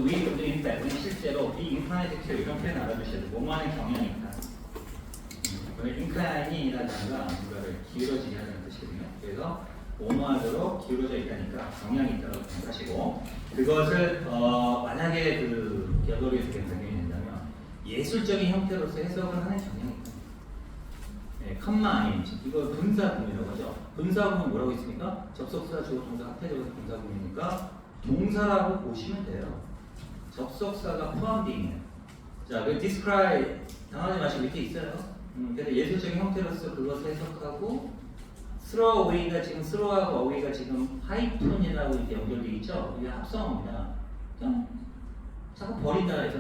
we would in fact 실제로 이 incline의 이런 표현 알아두셔야 돼요. 뭐뭐하는 경향이 있다. incline이라는 단어가 뭔가를 기울어지게 하는 뜻이거든요. 그래서 뭐뭐하도록 기울어져 있다니까 경향이 있다고 생각하시고 그것을 만약에 그 갤러리에서 변경이 된다면 예술적인 형태로서 해석을 하는 경향이 있다. 네, 컴마 ing 이거 분사구문이라고 하죠. 분사구문 뭐라고 있습니까? 접속사 주어 동사 합해져서 분사구문이니까 동사라고 보시면 돼요. 접속사가 포함되어 있는. 자, 그 describe 당하지 마시고 밑에 있어요. 그래서 예술적인 형태로서 그것을 해석하고 throw away가 지금 throw하고 away가 지금 하이톤이라고 이렇게 연결되어 있죠. 이게 합성어입니다. 그냥 자꾸 버린다 해서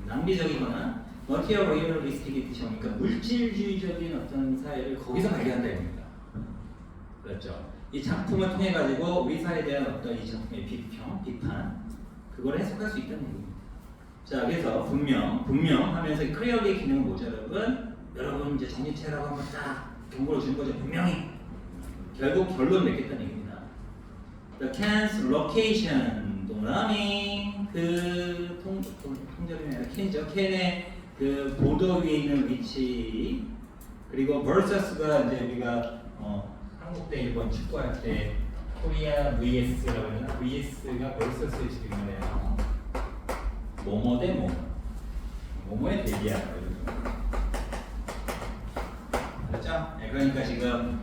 낭비적이거나 materialistic이 뜻이 오니까 물질주의적인 어떤 사회를 거기서 발견한다 입니다. 그렇죠. 이 작품을 통해 가지고 우리 사회에 대한 어떤 이 작품의 비판 그걸 해석할 수 있다는 얘기입니다. 자, 그래서 분명 하면서 clearly 기능은 뭐죠, 여러분 이제 정리체라고 한번 딱 경고를 주는 거죠. 분명히 결국 결론 맺겠다는 얘기입니다. The can's location 동그라미 그 통절이 아니라 캔이죠. 캔의 그 보도 위에 있는 위치 그리고 versus가 이제 우리가 한국 대 일본 축구할 때 코리아 vs라고 하는 vs가 versus의 지금이네요. 뭐뭐 대 뭐뭐에 대비하다 그렇죠? 네, 그러니까 지금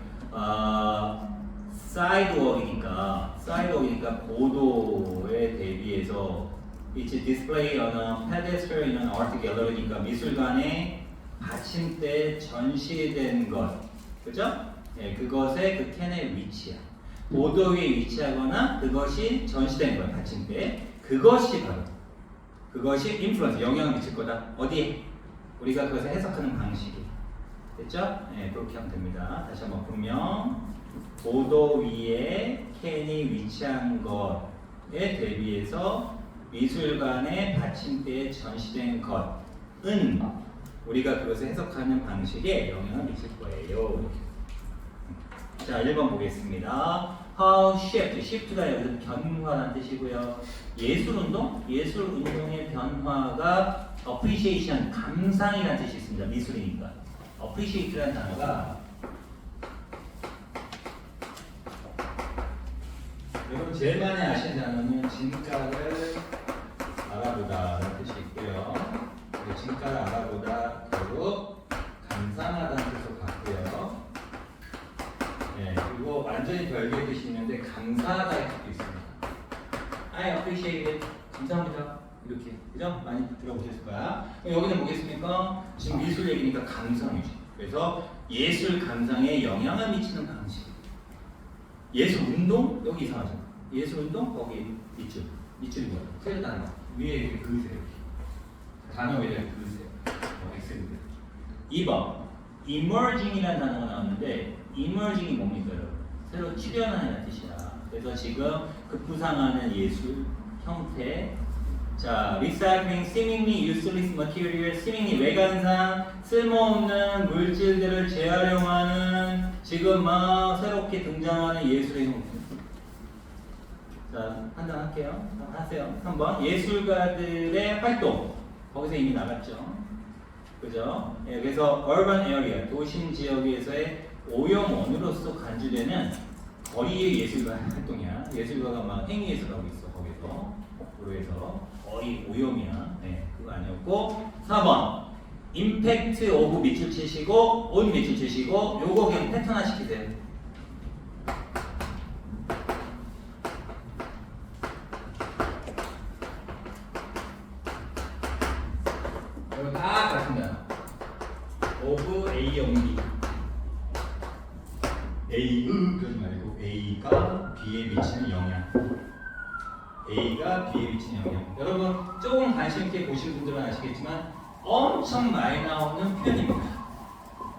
사이드워크니까 고도에 대비해서 It's display on a pedestal in an art gallery니까 미술관에 받침대에 전시된 것, 그죠? 네, 그것의 그 캔의 위치야. 보도 위에 위치하거나 그것이 전시된 것, 받침대. 그것이 인플루언스, 영향을 미칠 거다. 어디에? 우리가 그것을 해석하는 방식이. 됐죠? 네, 그렇게 하면 됩니다. 다시 한번 분명 보도 위에 캔이 위치한 것에 대비해서 미술관의 받침대에 전시된 것은 우리가 그것을 해석하는 방식에 영향을 미칠 거예요. 자, 1번 보겠습니다. How shift가 여기서 변화라는 뜻이고요. 예술운동의 변화가 appreciation, 감상이라는 뜻이 있습니다. 미술이니까. appreciate라는 단어가 여러분 제일 많이 아시는 단어는 진가를 알아보다라는 뜻이 있고요. 진가를 알아보다 결국 감상하다는 뜻으로 갔고요. 네, 그리고 완전히 별개의 뜻이 있는데 감사하다의 뜻도 있습니다. I appreciate it. 감사합니다. 이렇게 그죠? 많이 들어보셨을 거야. 여기는 뭐겠습니까? 지금 미술 얘기니까 감상이죠. 그래서 예술 감상에 영향을 미치는 방식. 예술 운동 여기 이상하죠. 예술 운동 거기 밑줄이 뭐야? 세로 단어 위에 이렇게 그으세요. 단어 위에 그으세요. 엑셀인데. 2번 emerging이라는 단어가 나왔는데 emerging이 뭡니까 여러분? 새로 출현하는 뜻이야. 그래서 지금 급부상하는 예술 형태. 자, recycling seemingly useless material, seemingly 외관상 쓸모없는 물질들을 재활용하는 지금 막 새롭게 등장하는 예술의 형태. 자, 판단할게요. 하세요. 한번 예술가들의 활동 거기서 이미 나갔죠. 그죠? 예, 그래서 urban area 도심 지역에서의 오염원으로서 간주되는 거리의 예술가 활동이야. 예술가가 막 행위에서 하고 있어. 거기서 도로에서 거의 오염이야. 네, 그거 아니었고 4번 임팩트 오브 밑줄 치시고 온 밑줄 치시고 요거 그냥 패턴화 시키세요. 이거 다 같습니다. 오브 A 연기 A 그러지 말고 A가 B에 미치는 영향. A가 B에 미치는 영향. 여러분 조금 관심 있게 보신 분들은 아시겠지만 엄청 많이 나오는 표현입니다.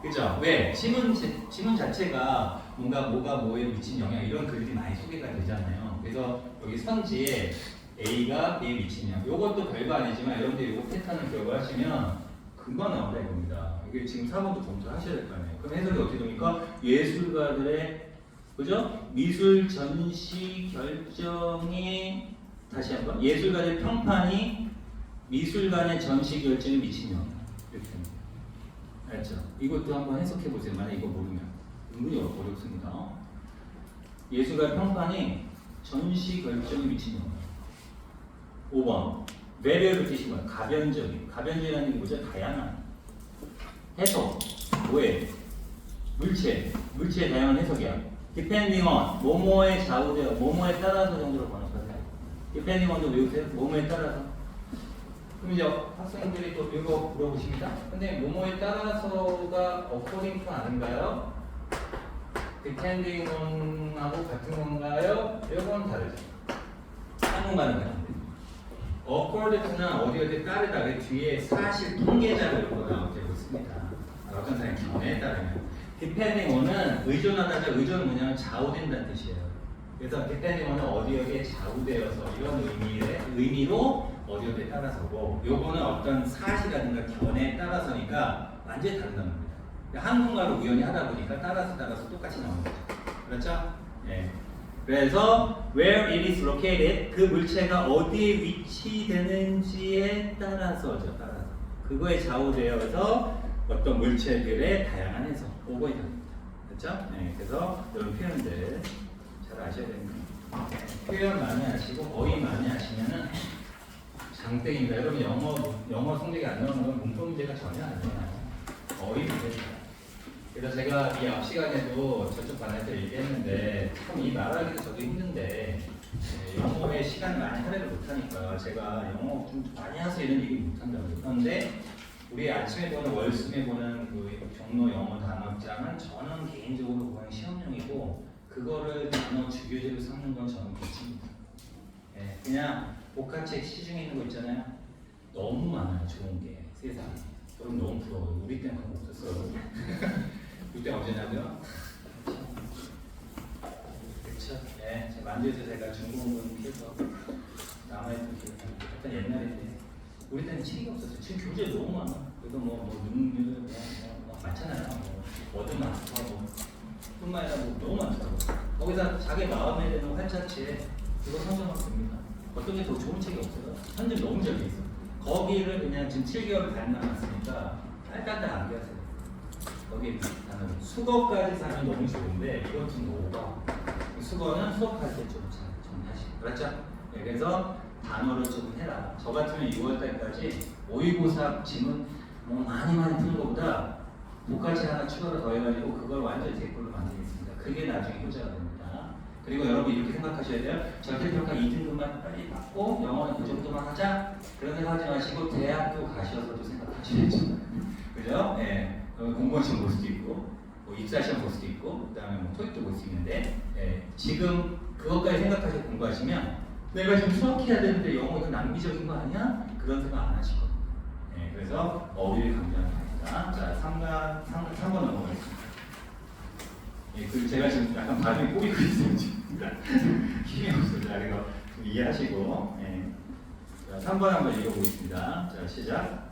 그죠? 왜? 지문 자체가 뭐가 뭐에 미친 영향 이런 글들이 많이 소개가 되잖아요. 그래서 여기 선지에 A가 B에 미치는 영향. 이것도 별거 아니지만 여러분들이 이 패턴을 기억을 하시면 금방 나온다 이겁니다. 이게 지금 4번도 검토하셔야 될 거 아니에요. 그럼 해석이 어떻게 됩니까? 예술가들의 그죠? 미술 전시 결정에 다시 한번 예술가의 평판이 미술관의 전시 결정에 미친 영향. 이렇게 합니다. 알죠? 이것도 한번 해석해 보세요. 만약 이거 모르면 은근히 어렵습니다. 예술가의 평판이 전시 결정에 미친 영향. 5번 variable 뜻이 뭐야? 가변적인. 가변적이라는 게 뭐죠? 다양한 해석. 뭐에? 물체의 다양한 해석이야. depending on 뭐뭐에 좌우되어 뭐뭐에 따라서 정도로 번역하세요. depending on도 외우세요. 뭐뭐에 따라서. 그럼 이제 학생들이 또 이거 물어보십니다. 근데 뭐뭐에 따라서가 according to 아닌가요? depending on하고 같은 건가요? 이건 다르죠. 한국말은 같은데. according to는 어디 따르다. 그 뒤에 사실 통계자료 이런 거 나올 때 있습니다. 어떤 사람이 견해에 따르면. depending on은 의존하다가 의존은 뭐냐면 좌우된다는 뜻이에요. 그래서 depending on은 어디에 좌우되어서 이런 의미로 어디에 따라서고, 요거는 어떤 사실이라든가 견해에 따라서니까 완전히 다르다는 겁니다. 한국말로 우연히 하다 보니까 따라서 똑같이 나오는 거죠. 그렇죠? 예. 그래서 where it is located, 그 물체가 어디에 위치되는지에 따라서죠. 따라서 그거에 좌우되어서 어떤 물체들의 다양한 해석, 오거이 됩니다. 그렇죠? 네, 그래서 이런 표현들 잘 아셔야 됩니다. 표현 많이 하시고 어휘 많이 하시면은 장땡입니다. 여러분 영어 성적이 안 나오는 건 문법 문제가 전혀 아니에요. 어휘 문제입니다. 그래서 제가 이 앞 시간에도 저쪽 반에서 얘기했는데 참 이 말하기도 저도 힘든데 영어에 시간 많이 할애를 못하니까 제가 영어 좀 많이 하세요 이런 얘기 못한다고 그러는데, 우리 아침에 보는 월수에 보는 그 종로 영어 단어장은 저는 개인적으로 그냥 시험용이고, 그거를 단어 주교재로 삼는 건 저는 괜찮습니다. 예, 그냥 복화책 시중에 있는 거 있잖아요. 너무 많아요, 좋은 게 세상에. 여러분 너무 부러워요. 우리 때는 그런 거 없었어요. 우리 때 언제냐고요? 그렇죠. 예, 제 만두에서 제가 중국어는 해서 남아있던 기억이 약간 옛날에 우리 때는 책이 없었어요. 지금 교재 너무 많아. 그래서 능률 많잖아요. 워드마스터 뿐만 아니라 너무 많더라고. 거기다 자기 마음에 드는 활자체 그거 선정하면 됩니다. 어떤 게 더 좋은 책이 없어요. 현재 너무 적혀 있어. 거기를 그냥 지금 7개월 반 남았으니까 딸딸딸 암기하세요. 거기에 단어를 수거까지 사면 너무 좋은데 이건 좀 오버. 수거는 수업할 때 좀 하시고, 그렇죠? 네, 그래서 단어를 좀 해라. 저 같으면 6월달까지 모의고사 지문 많이 푸는 것보다 복화책 하나 추가로 더해가지고 그걸 완전히 제 걸로 만들겠습니다. 그게 나중에 효자가 됩니다. 그리고 여러분 이렇게 생각하셔야 돼요. 절대평가 2등급만 빨리 받고 영어는 그 정도만 하자. 그런 생각하지 마시고 대학교 가셔서도 생각하셔야죠. 그죠? 예. 공무원 시험 볼 수도 있고, 입사 시험 볼 수도 있고, 그다음에 토익도 볼 수 있는데, 예. 지금 그것까지 생각하시고 공부하시면 내가 지금 수학해야 되는데 영어 이거 낭비적인 거 아니야? 그런 생각 안 하실 겁니다. 예. 그래서 어휘를 강조하는 겁니다. 자, 3번 넘어가겠습니다. 예, 그리고 제가 지금 약간 발음이 꼬이고 있어요. 지금. 힘이 없습니다. 그래서 좀 이해하시고, 예. 자, 3번 한번 읽어보겠습니다. 자, 시작.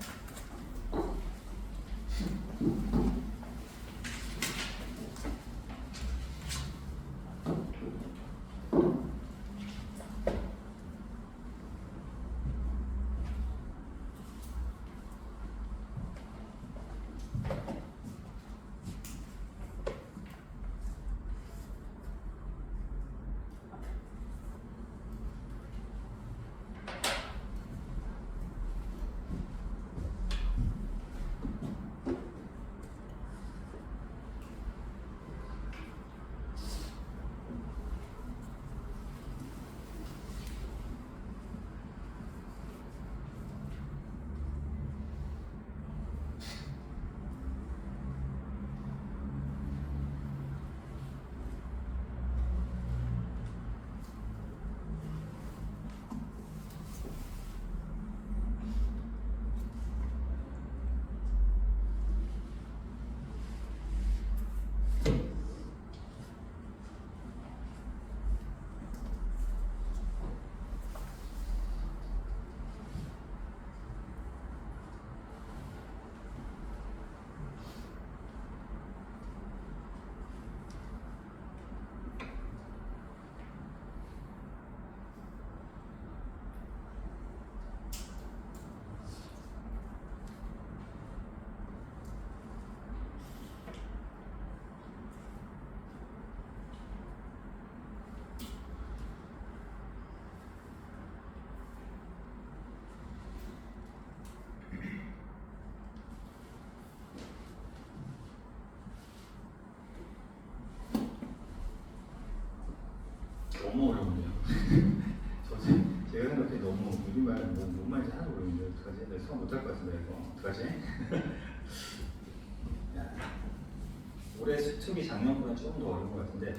너무 어려운데요. 제가 생각해 너무 우리말 뭔 말인지 하나도 모르는데 어떡하지? 내가 수업 못할 것 같은데 이거 어떡하지? 올해 수특이 작년보다 조금 더 어려운 것 같은데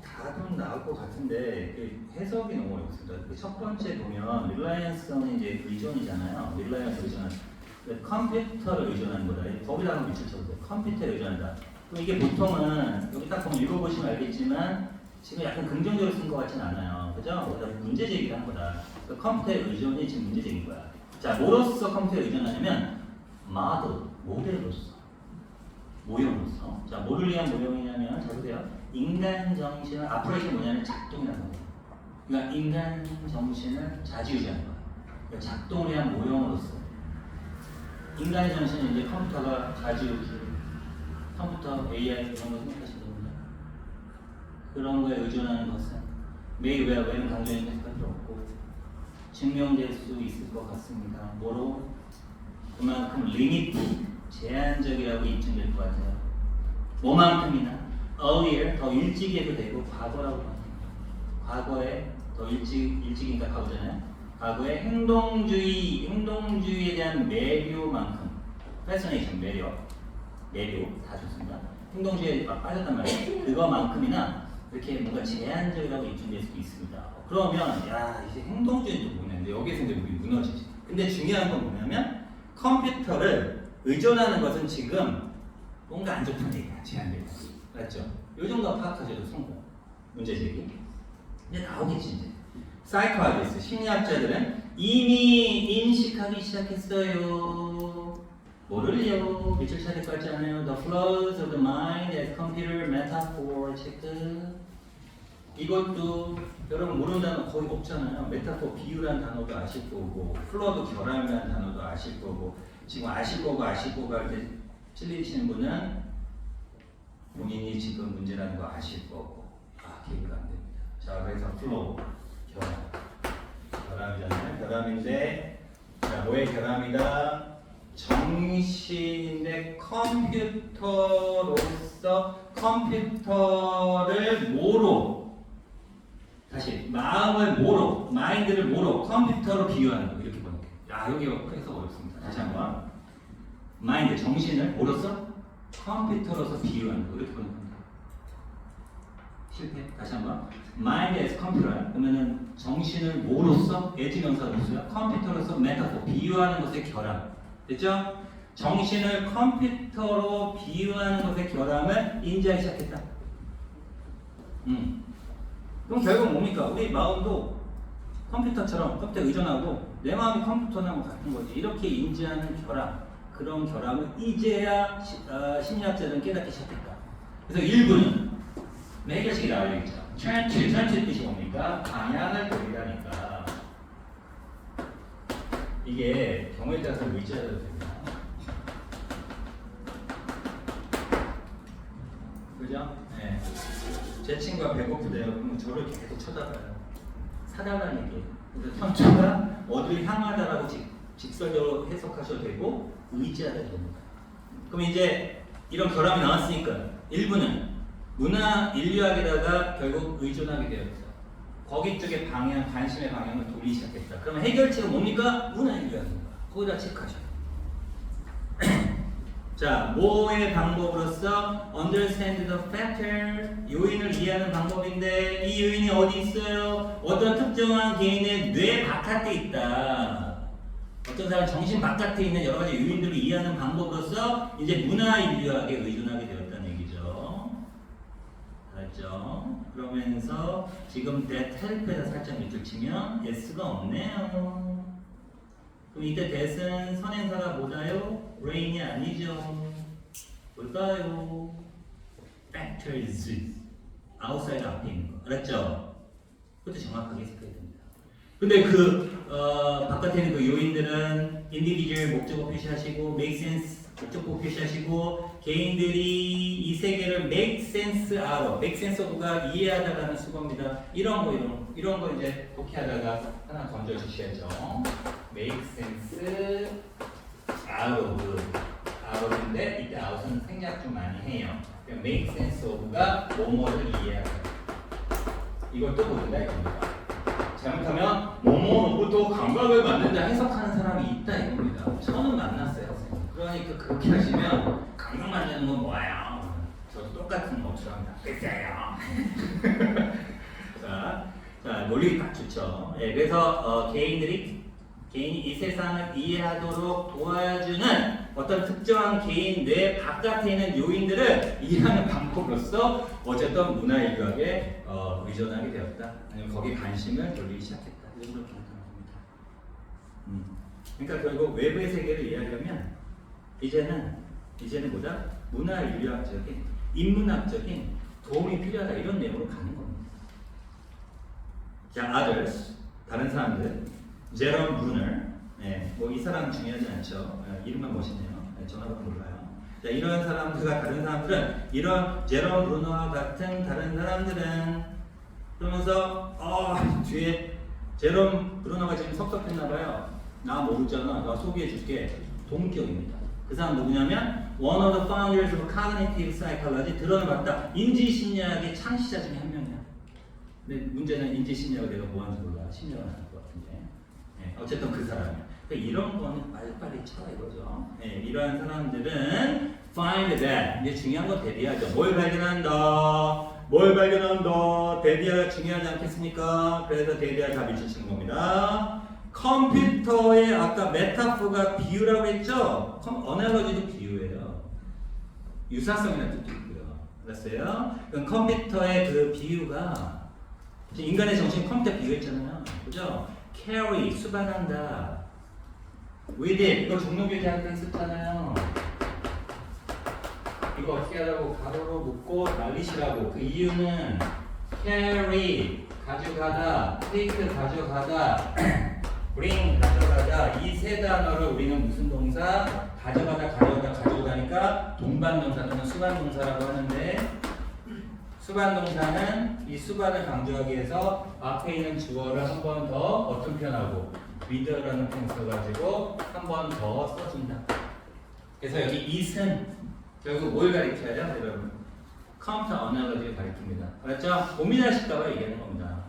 답은 나올 것 같은데 그 해석이 너무 어렵습니다. 그 첫 번째 보면 릴라이언스는 이제 의존이잖아요. 릴라이언스 의존한 컴퓨터를 의존하는 거다. 거기다가 밑줄 쳐보세요. 컴퓨터에 의존한다. 그럼 이게 보통은 여기 딱 보면 읽어보시면 알겠지만 지금 약간 긍정적으로 쓴 것 같진 않아요. 그죠? 거기다 문제 제기를 한 거다. 그 컴퓨터의 의존이 지금 문제 제기인 거야. 자, 뭐로서 컴퓨터에 의존하냐면 모델로서, 모형으로서. 자, 뭐를 위한 모형이냐면 자 보세요. 인간 정신은 아프레이션 뭐냐면 작동이라는 거예요. 그러니까 인간 정신을 좌지우지하는 거예요. 그러니까 작동을 위한 모형으로서. 인간의 정신은 이제 컴퓨터가 좌지우지, 컴퓨터, AI 이런 거 생각하시면 됩니다. 그런 거에 의존하는 것은 매일 왜는 강조했는 할 필요 없고 증명될 수 있을 것 같습니다. 뭐로? 그만큼 리미트, 제한적이라고 입증될 것 같아요. 뭐만큼이나 earlier, 더 일찍 해도 되고 과거라고 합니다. 과거에 더 일찍이니까 과거잖아요. 과거의 행동주의에 대한 매료만큼 패셔네이션, 매료 다 좋습니다. 행동주의에 빠졌단 말이에요. 그거만큼이나 이렇게 뭔가 제한적이라고 입증될 수도 있습니다. 그러면 야 이제 행동주의는 또 뭐냐는데 여기서 이제 우리 무너지지. 근데 중요한 건 뭐냐면 컴퓨터를 의존하는 것은 지금 뭔가 안 좋다는 얘기야. 제한되고. 맞죠? 이 정도 파악하셔도 성공. 문제 제기. 이제 나오겠지 이제. 사이코아디스 심리학자들은 이미 인식하기 시작했어요. 뭐를요? 며칠 차례 같지 않아요? The flows of the mind as computer metaphor 체크. 이것도 여러분 모르는 단어 거의 없잖아요. 메타포 비유라는 단어도 아실 거고, 플로도 결함이라는 단어도 아실 거고, 지금 아실 거가 이렇게 찔리시는 분은 본인이 지금 문제라는 거 아실 거고, 기회가 안 됩니다. 자, 그래서 플로우, 결함이잖아요. 결함인데, 자, 뭐의 결함이다? 정신인데 컴퓨터로서 컴퓨터를 뭐로? 다시 마음을 뭐로? 마인드를 뭐로? 컴퓨터로 비유하는 거 이렇게 보는 거예요. 야, 여기 해석 어렵습니다. 다시 한번. 마인드, 정신을 뭐로서? 컴퓨터로서 비유하는 거 이렇게 보는 겁니다. 실패. 다시 한번. 마인드 as 컴퓨터. 그러면은 정신을 뭐로서? as 명사로서요. 컴퓨터로서 메타포 비유하는 것의 결함. 됐죠? 정신을 컴퓨터로 비유하는 것의 결함을 인지하기 시작했다. 그럼 결국 뭡니까? 우리 마음도 컴퓨터처럼 컴퓨터에 의존하고 내 마음이 컴퓨터랑 같은 거지. 이렇게 인지하는 결함, 그런 결함을 이제야 심리학자들은 깨닫기 시작했다. 그래서 일부는 해결식이 나와야겠죠. 트렌치의 뜻이 뭡니까? 방향을 돌리라니까. 이게 경우에 따라서 의지하셔도 됩니다. 그죠? 네. 제 친구가 배고프대요. 그럼 저를 계속 쳐다봐요. 사달라는 얘기예요. 그래서 탐추가 어디를 향하다라고 직설적으로 해석하셔도 되고 의지하셔도 됩니다. 그럼 이제 이런 결함이 나왔으니까 일부는 문화 인류학에다가 결국 의존하게 되었죠. 거기 쪽에 관심의 방향을 돌리기 시작했다. 그러면 해결책은 뭡니까? 문화 인류학입니다. 거기다 체크하셔요. 자, 뭐의 방법으로서 understand the factor, 요인을 이해하는 방법인데 이 요인이 어디 있어요? 어떤 특정한 개인의 뇌 바깥에 있다. 어떤 사람 정신 바깥에 있는 여러 가지 요인들을 이해하는 방법으로서 이제 문화 인류학에 의존하게 되었다는 얘기죠. 알았죠? 그러면서 지금 that help에다 살짝 밑줄 치면 s가 없네요. 그럼 이때 that은 선행사가 뭐다요? brain이 아니죠. 뭘까요? factors. outside 앞에 있는 거. 알았죠? 그것도 정확하게 해석해야 됩니다. 근데 바깥에 있는 그 요인들은 individual 목적어 표시하시고 make sense 목적어 표시하시고 개인들이 이 세계를 make sense 알아. make sense of가 이해하다라는 수거입니다. 이런 거 이제 독해하다가 하나 건져 주셔야죠. make sense out인데 이때 out은 생략 좀 많이 해요. make sense of가 뭐뭐를 이해하다. 이것도 모른다 이겁니다. 잘못하면 뭐뭐로부터 감각을 만든다 해석하는 사람이 있다 이겁니다. 저는 만났어요. 그러니까 그렇게 하시면 감각 만드는 건 뭐예요? 저도 똑같은 것처럼 낫겠어요. 자, 논리 딱 좋죠. 예, 그래서 개인이 이 세상을 이해하도록 도와주는 어떤 특정한 개인 뇌 바깥에 있는 요인들을 이해하는 방법으로서 어쨌든 문화인류학에 의존하게 되었다. 아니면 거기에 관심을 돌리기 시작했다. 이 정도 평가합니다. 그러니까 결국 외부의 세계를 이해하려면 이제는 뭐다? 문화인류학적인 인문학적인 도움이 필요하다 이런 내용으로 가는 겁니다. 자, others 다른 사람들, 제롬 브루너, 뭐 이 사람 중요하지 않죠. 이름만 멋있네요. 전화번호 몰라요. 자, 이런 사람들과 다른 사람들은 이런 제롬 브루너와 같은 다른 사람들은 그러면서 뒤에 제롬 브루너가 지금 섭섭했나봐요. 나 모르잖아. 나 소개해줄게. 동격입니다. 그 사람 누구냐면 one of the founders of cognitive psychology 들어는 봤다. 인지심리학의 창시자 중에 한 명이야. 근데 문제는 인지심리학을 내가 뭐 하는지 몰라. 심리학을 안 할 것 같은데. 어쨌든 그 사람이야. 그러니까 이런 거는 빨리빨리 쳐라 이거죠. 이러한 사람들은 find that 이제 중요한 건 대비하죠. 뭘 발견한다. 대비하가 중요하지 않겠습니까? 그래서 대비할 답을 주시는 겁니다. 컴퓨터의 아까 메타포가 비유라고 했죠? 어널러지도 비유예요. 유사성이라는 뜻도 있고요. 알았어요? 그럼 컴퓨터의 그 비유가 인간의 정신 컴퓨터 비유했잖아요. 그죠? carry, 수반한다. with it, 이거 종로교재 할 때 했었잖아요. 이거 어떻게 하라고 가로로 묶고 날리시라고. 그 이유는 carry, 가져가다, take, 가져가다, bring, 가져가다 이 세 단어를 우리는 무슨 동사? 가져가다니까 동반동사 또는 수반동사라고 하는데 수반동사는 이 수반을 강조하기 위해서 앞에 있는 주어를 한 번 더 어떤 표현하고 with라는 표현 써가지고 한 번 더 써준다. 그래서 여기 it은 결국 뭘 가리켜요, 여러분? 컴퓨터 어널러지를 가리킵니다. 알았죠? 고민하실까봐 얘기하는 겁니다.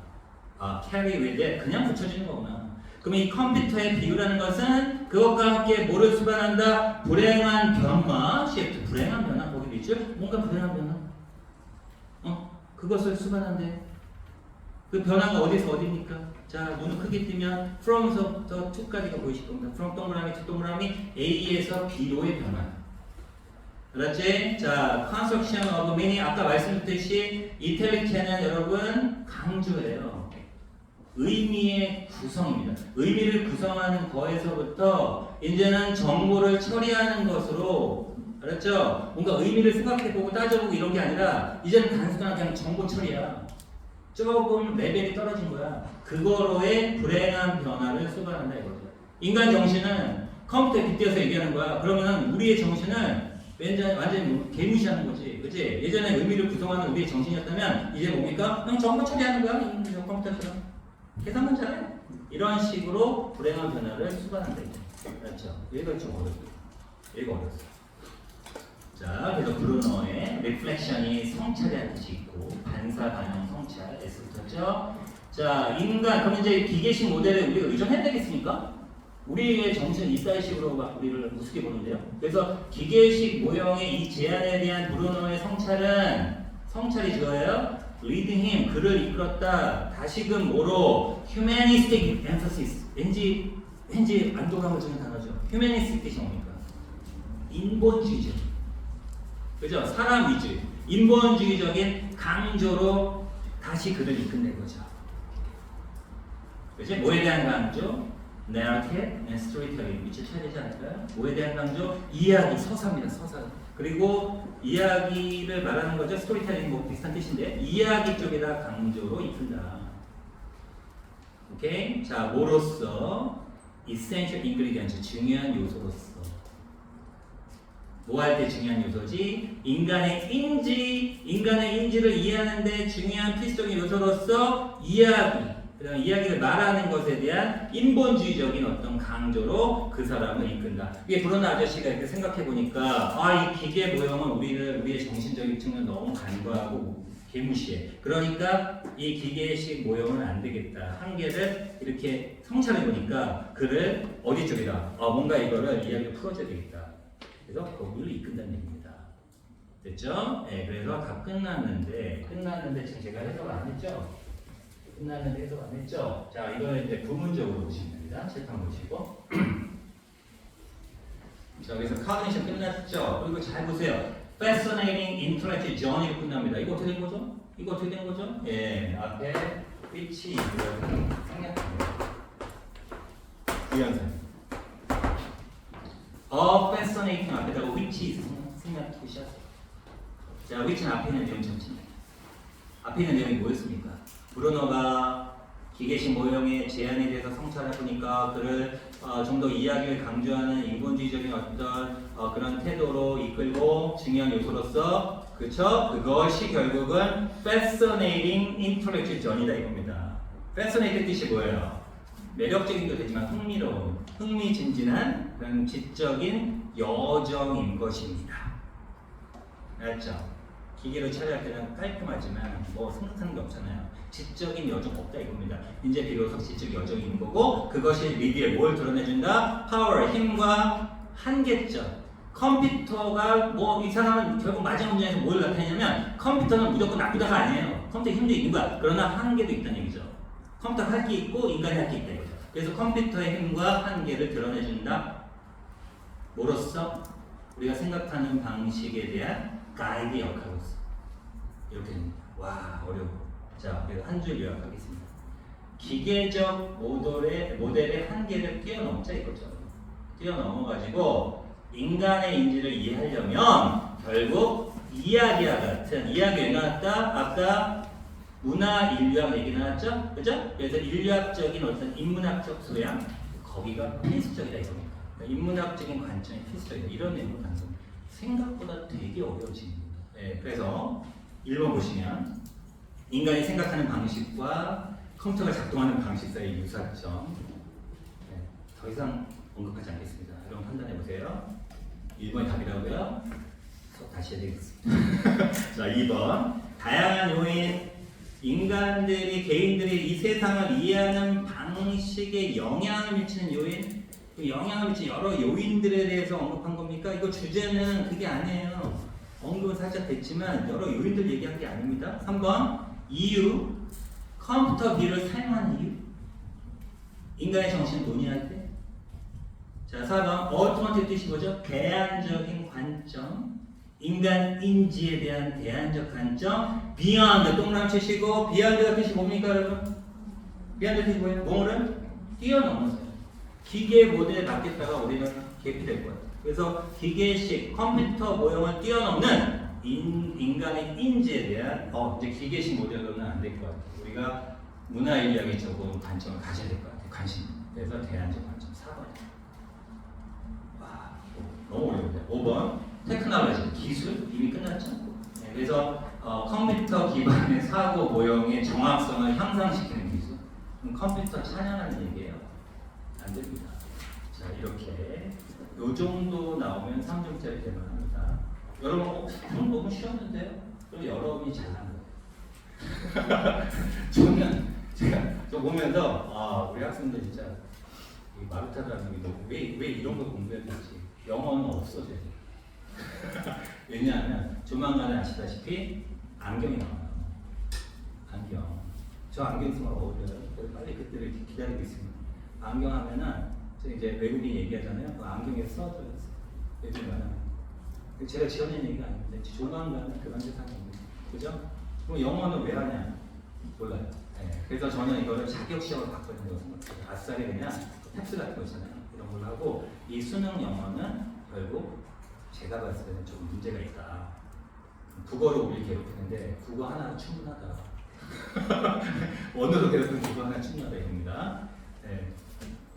carry with it 그냥 붙여주는 거구나. 그러면 이 컴퓨터의 비유라는 것은 그것과 함께 뭐를 수반한다? 불행한 변화, shift, 불행한 변화 거기도 있죠? 뭔가 불행한 변화. 그것을 수반한대. 그 변화가 어디서 어디입니까? 자, 눈을 크게 뜨면 from부터 to까지가 보이실 겁니다. from 동그라미, to 동그라미, A에서 B로의 변화. 알았지? 자, construction of meaning 아까 말씀드렸듯이 이탈리아는 여러분 강조해요. 의미의 구성입니다. 의미를 구성하는 거에서부터 이제는 정보를 처리하는 것으로 알았죠? 뭔가 의미를 생각해보고 따져보고 이런 게 아니라 이제는 단순한 그냥 정보 처리야. 조금 레벨이 떨어진 거야. 그거로의 불행한 변화를 수반한다 이거죠. 인간 정신은 컴퓨터에 빗대어서 얘기하는 거야. 그러면 우리의 정신은 완전히 개무시하는 거지. 그치? 예전에 의미를 구성하는 우리의 정신이었다면 이제 뭡니까? 그냥 정보 처리하는 거야. 컴퓨터처럼. 계산만 잘해. 이런 식으로 불행한 변화를 수반한다 이거죠. 그렇죠? 얘가 좀 어렵죠. 얘가 어렵어. 자, 그래서 브루너의 리플렉션이 성찰이라는 뜻이 있고 반사, 반영, 성찰 S 붙었죠? 자, 인간, 그럼 이제 기계식 모델에 우리가 의존해야 되겠습니까? 우리의 정신은 이따위식으로 막 우리를 우습게 보는데요. 그래서 기계식 모형의 이 제안에 대한 브루너의 성찰이 주어요. leading him, 그를 이끌었다. 다시금 뭐로? humanistic emphasis. 왠지 안도감을 주는 단어죠. humanistic 뜻이 뭡니까? 인본주의적. 그죠? 사람 위주의, 인본주의적인 강조로 다시 그를 이끈낸 거죠. 그죠? 뭐에 대한 강조? narrative and storytelling. 위치 쳐야 되지 않을까요? 뭐에 대한 강조? 이야기, 서사입니다. 서사. 그리고 이야기를 말하는 거죠. 스토리텔링 뭐 비슷한 뜻인데 이야기 쪽에다 강조로 이끈다. 오케이? 자, 뭐로서? essential ingredient, 중요한 요소로서. 뭐 할 때 중요한 요소지? 인간의 인지를 이해하는 데 중요한 필수적인 요소로서 이야기, 그다음에 이야기를 말하는 것에 대한 인본주의적인 어떤 강조로 그 사람을 이끈다. 이게 브루너 아저씨가 이렇게 생각해 보니까 이 기계 모형은 우리의 정신적인 측면 너무 간과하고 개무시해. 그러니까 이 기계식 모형은 안 되겠다. 한계를 이렇게 성찰해 보니까 글을 어디 쪽이다. 뭔가 이거를 이야기를 풀어줘야 되겠다. 그래서 거기를 이끈다는 얘기입니다. 됐죠? 네, 그래서 다 끝났는데 지금 제가 해석 안 했죠? 끝났는데 해석 안 했죠? 자, 이거는 이제 부문적으로 보시면 됩니다. 칠판 보시고. 자, 그래서 카그니션 끝났죠? 그리고 잘 보세요. Fascinating intellectual journey로 끝납니다. 이거 어떻게 된 거죠? 이거 어떻게 된 거죠? 예, 앞에 which 이런 생략합니다. 부연산. fascinating 앞에다가 which 생략 표시하세요. 자, which는 앞에 있는 내용 전체입니다. 앞에 있는 내용이 뭐였습니까? 브루노가 기계식 모형의 제안에 대해서 성찰해보니까 그를 좀 더 이야기를 강조하는 인본주의적인 어떤 그런 태도로 이끌고 중요한 요소로서 그쵸? 그것이 결국은 fascinating intellectual journey다 이겁니다. fascinating 뜻이 뭐예요? 매력적인도 되지만 흥미로운, 흥미진진한 그런 지적인 여정인 것입니다. 알죠? 기계로 처리할 때는 깔끔하지만 뭐 생각하는 게 없잖아요. 지적인 여정 없다 이겁니다. 이제 비로소 지적 여정이 있는 거고 그것이 리드에 뭘 드러내준다? 파워, 힘과 한계점. 컴퓨터가 뭐 이 사람은 결국 마지막 문장에서 뭘 나타내냐면 컴퓨터는 무조건 나쁘다가 아니에요. 컴퓨터 힘도 있는 거야. 그러나 한계도 있다는 얘기죠. 컴퓨터가 할 게 있고 인간이 할 게 있다 이거죠. 그래서 컴퓨터의 힘과 한계를 드러내준다. 뭐로써? 우리가 생각하는 방식에 대한 가이드 역할로서 이렇게 됩니다. 와 어려워. 자, 그래서 한 줄 요약하겠습니다. 기계적 모델의 한계를 뛰어넘자 이거죠. 뛰어넘어가지고 인간의 인지를 이해하려면 결국 이야기와 같은 이야기 왜 나왔다? 아까 문화 인류학 얘기 나왔죠? 그죠? 그래서 인류학적인 어떤 인문학적 소양 거기가 필수적이다 이겁니다. 그러니까 인문학적인 관점이 필수적이다 이런 내용을 가는 생각보다 되게 어려워집니다. 네, 그래서 1번 보시면 인간이 생각하는 방식과 컴퓨터가 작동하는 방식 사이의 유사점. 네, 더 이상 언급하지 않겠습니다. 여러분 판단해 보세요. 1번이 답이라고요? 다시 해야 되겠습니다. 자, 2번. 다양한 요인, 인간들이, 개인들이 이 세상을 이해하는 방식에 영향을 미치는 요인, 그 영향을 미치는 여러 요인들에 대해서 언급한 겁니까? 이거 주제는 그게 아니에요. 언급은 살짝 됐지만 여러 요인들 얘기한 게 아닙니다. 3번. 이유, 컴퓨터 기를 사용하는 이유, 인간의 정신을 논의할 때. 자, 4번, 얼터너티브 뜻이 뭐죠? 대안적인 관점, 인간 인지에 대한 대안적 관점, beyond, 동그라미 치시고, beyond가 뜻이 뭡니까, 여러분? beyond 뜻이 뭐예요? 뭐를? 뛰어넘어서요. 기계 모델에 맞겠다가 우리는 개피될 거예요. 그래서 기계식 컴퓨터 모형을 뛰어넘는 인간의 인지에 대한 이제 기계식 모델로는 안 될 것 같아요. 우리가 문화 인류학에 조금 관점을 가져야 될 것 같아요. 관심. 그래서 대안적 관점 4번이에요. 와, 너무 어려운데. 5번 테크놀로지 기술 이미 끝났죠. 네, 그래서 컴퓨터 기반의 사고 모형의 정확성을 향상시키는 기술. 컴퓨터 찬양하는 얘기예요. 안 됩니다. 자, 이렇게 요 정도 나오면 3점짜리 되면 합니다. 여러분, 그럼 너무 쉬웠는데요? 그럼 여러분이 잘난 거예요. 저는 저 보면서 우리 학생들 진짜 이 마르타라는 게 왜 이런 걸 공부해야 되지? 영어는 없어져야 돼. 왜냐하면 조만간에 아시다시피 안경이 나와요. 안경. 저 안경 쓰면 어울려요. 빨리 그때를 기다리고 있습니다. 안경 하면은 저 이제 외국인 얘기하잖아요. 그 안경에 써져요. 외국인은. 제가 지어낸 얘기가 아닌데 조만간은 그런 세상이 옵니다. 그죠? 그럼 영어는 왜 하냐? 몰라요. 네. 그래서 저는 이거를 자격 시험을 바꿔야 된다고 생각해요. 아싸리 그냥 탭스 같은 거 있잖아요. 이런 걸 하고 이 수능 영어는 결국 제가 봤을 때는 좀 문제가 있다. 국어로 우리 괴롭히는데 국어 하나는 충분하다. 언어로 괴롭히는 국어 하나 충분하다 이겁니다. 네.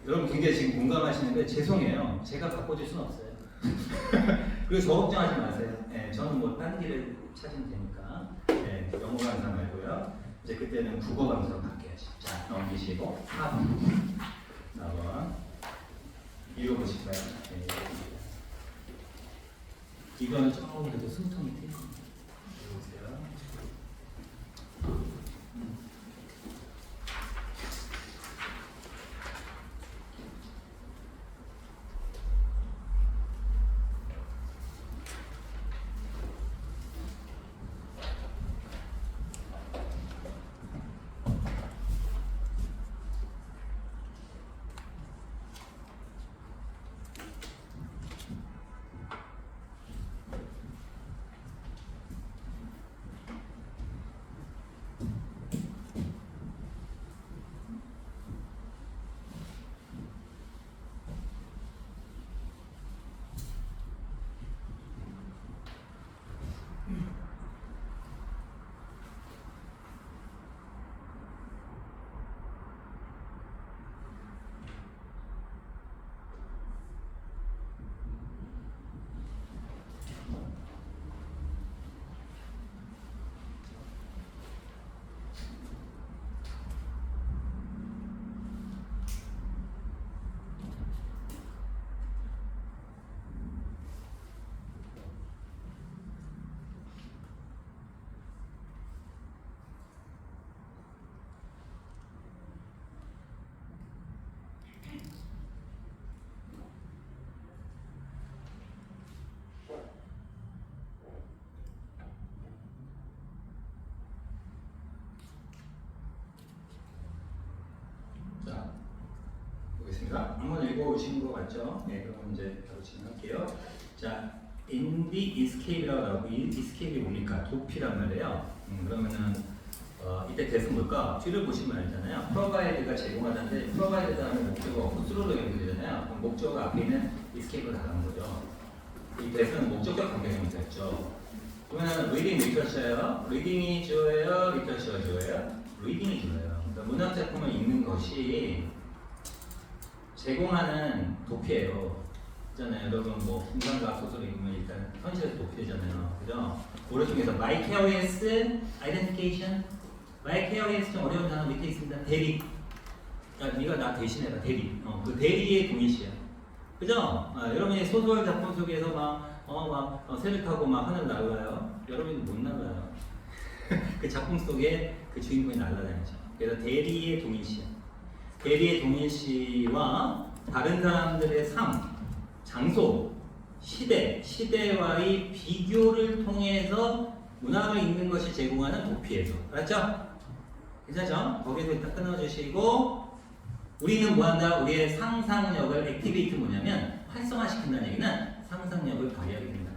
여러분 굉장히 지금 공감하시는데 죄송해요. 제가 바꿔줄 수는 없어요. 그리고 저 걱정하지 마세요. 네, 저는 뭐 딴 길을 찾으면 되니까. 네, 영어 강사 말고요. 이제 그때는 국어 강사로 바뀌어야지. 자, 넘기시고 4번 읽어보실까요? 네. 이거는 조금 그래도 숨통이 트인 겁니다. 읽어보세요. 있습니다. 한번 읽어보시는 거 맞죠? 네, 그럼 이제 바로 진행할게요. 자, in the escape라고 나오고 이 escape이 뭡니까? 도피란 말이에요. 그러면은 이때 대승 뭘까? 뒤를 보시면 알잖아요. provide가 제공하다는데 provide 다음에 목적어가 호수로도 연결되잖아요. 그럼 목적어가 앞에 있는 escape가 나가는 거죠. 이 대승은 목적격 관계형태였죠. 그러면 reading literature예요. reading이 주어예요, literature가 주어예요. reading이 주어예요. 그러니까 문학 작품을 읽는 것이 제공하는 도피예요. 있잖아요. 여러분 뭐 인간과학 소설을 읽으면 일단 현실에서 도피되잖아요. 그죠? 그걸 중에서 vicarious identification, vicarious 좀 어려운 단어 밑에 있습니다. 대리. 야, 네가 나 대신해라. 대리. 그 대리의 동일시야. 그죠? 여러분이 소설 작품 속에서 새를 타고 막 하늘 날아요. 여러분이 못 날아요. 그 작품 속에 그 주인공이 날아다니죠. 그래서 대리의 동일시야. 대리의 동일시와 다른 사람들의 삶, 장소, 시대와의 비교를 통해서 문학을 읽는 것이 제공하는 도피예요. 알았죠? 괜찮죠? 거기서 일단 끊어주시고 우리는 뭐한다? 우리의 상상력을 액티베이트 뭐냐면 활성화시킨다는 얘기는 상상력을 발휘하게 된다.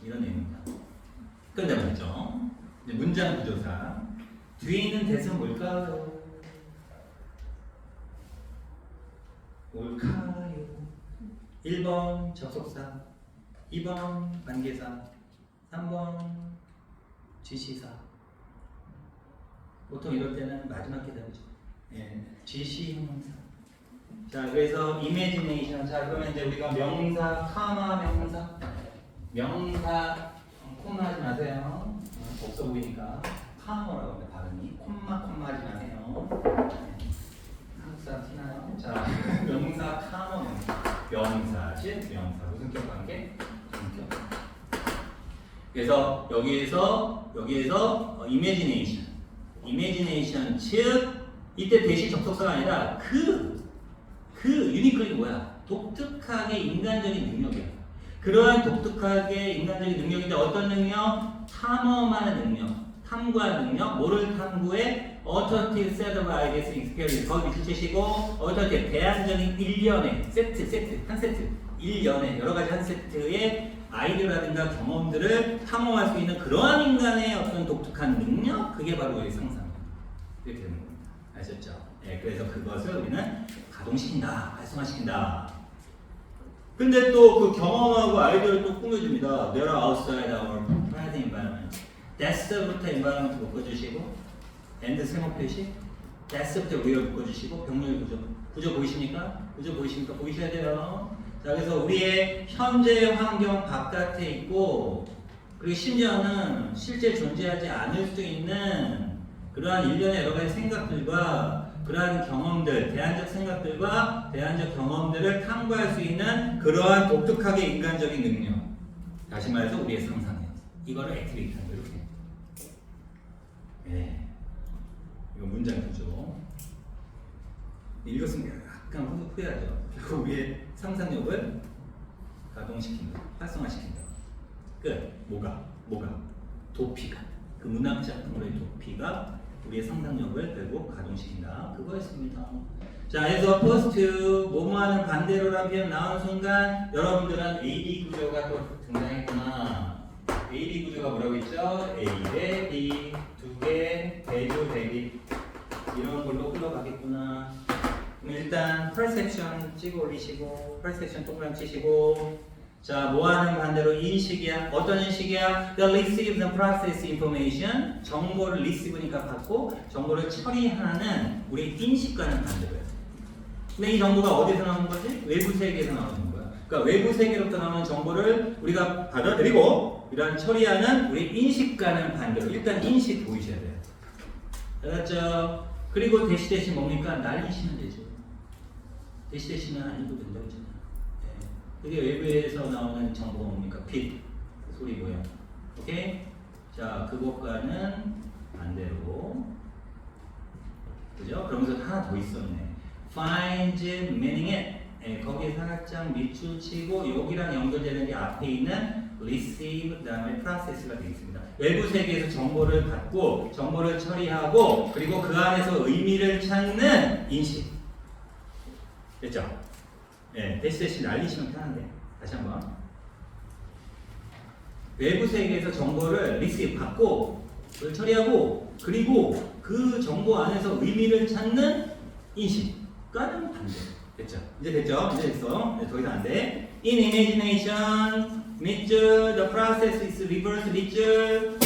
이런 내용입니다. 그런데 말이죠. 문장 구조상 뒤에 있는 대수는 뭘까요? 뭘까요? 1번 접속사, 2번 관계사, 3번 지시사. 보통 이럴 때는 마지막 계답이죠. 예, 지시형사. 자, 그래서 imagination. 자, 그러면 이제 우리가 명사, 명사 콤마 하지 마세요. 없어 보이니까 카머라고 합니다. 발음이 콤마 하지 마세요. 한국 사람 티나요? 자, 명사 카머 명사 무슨 격 관계? 동격. 그래서 여기에서 imagination 즉 이때 대시 접속사가 아니라 그 유니클이 뭐야? 독특하게 인간적인 능력이야. 그러한 독특하게 인간적인 능력인데 어떤 능력? 탐험하는 능력, 탐구하는 능력, 뭐를 탐구해? Alternative set of ideas and experience. 거기 밑줄치시고 Alternative 대안적인 일련의 한 세트, 일련의 여러 가지 한 세트의 아이디어라든가 경험들을 탐험할 수 있는 그러한 인간의 어떤 독특한 능력, 그게 바로 우리 상상이에요. 이렇게 되는 겁니다. 아셨죠? 네, 그래서 그것을 우리는 가동시킨다, 활성화시킨다. 근데 또 그 경험하고 아이디어를 또 꾸며줍니다. They are outside our present environment. That's부터 environment 묶어주시고, and 세모 표시, that's부터 real 묶어주시고, 병렬 구조 보이십니까? 보이셔야 돼요. 자, 그래서 우리의 현재 환경 바깥에 있고, 그리고 심지어는 실제 존재하지 않을 수 있는 그러한 일련의 여러 가지 생각들과 그러한 경험들, 대안적 생각들과 대안적 경험들을 탐구할 수 있는 그러한 독특하게 인간적인 능력. 다시 말해서 우리의 상상력. 이거를 액티베이트하는 거예요. 이렇게. 네. 이거 문장 구조. 읽었으면 약간 후회하죠. 결국 우리의 상상력을 가동시킨다. 활성화시킨다. 끝. 뭐가? 도피가. 그 문학 작품의 도피가 우리의 상상력을 결국 가동시킨다. 그거였습니다. 자, 그래서 first 뭐뭐하는 반대로라는 표현 나오는 순간 여러분들은 AD 구조가 또 등장했구나. AD 구조가 뭐라고 했죠? A 대 B, 두 개, 대조, 대립 이런 걸로 흘러가겠구나. 그럼 일단 perception 찍어 올리시고 perception 동그라미 치시고 자, 뭐하는 반대로 인식이야. 어떤 인식이야? The receive and process information. 정보를 receive니까 받고 정보를 처리하는 우리 인식과는 반대로야. 근데 이 정보가 어디서 나오는 거지? 외부 세계에서 나오는 거야. 그러니까 외부 세계로부터 나오는 정보를 우리가 받아들이고 이런 처리하는 우리 인식과는 반대로. 일단 인식 보이셔야 돼요. 알았죠? 그리고 대신 뭡니까? 날리시면 되죠. 대신은 안 입어도 된다고 했잖아요. 그게 외부에서 나오는 정보가 뭡니까? 빛, 소리 모양. 오케이? 자, 그것과는 반대로. 그죠? 그러면서 하나 더 있었네. Find meaning it. 거기에 살짝 밑줄 치고 여기랑 연결되는 게 앞에 있는 receive, 그 다음에 process가 되어 있습니다. 외부 세계에서 정보를 받고, 정보를 처리하고, 그리고 그 안에서 의미를 찾는 인식. 됐죠? 네, 대시 날리시면 편한데. 다시 한번. 외부 세계에서 정보를 리시브 받고 그걸 처리하고 그리고 그 정보 안에서 의미를 찾는 인식과는 반대. 됐죠? 이제 됐죠? 이제 됐어. 네, 더 이상 안 돼. In imagination, 밑줄, the process is reverse 밑줄.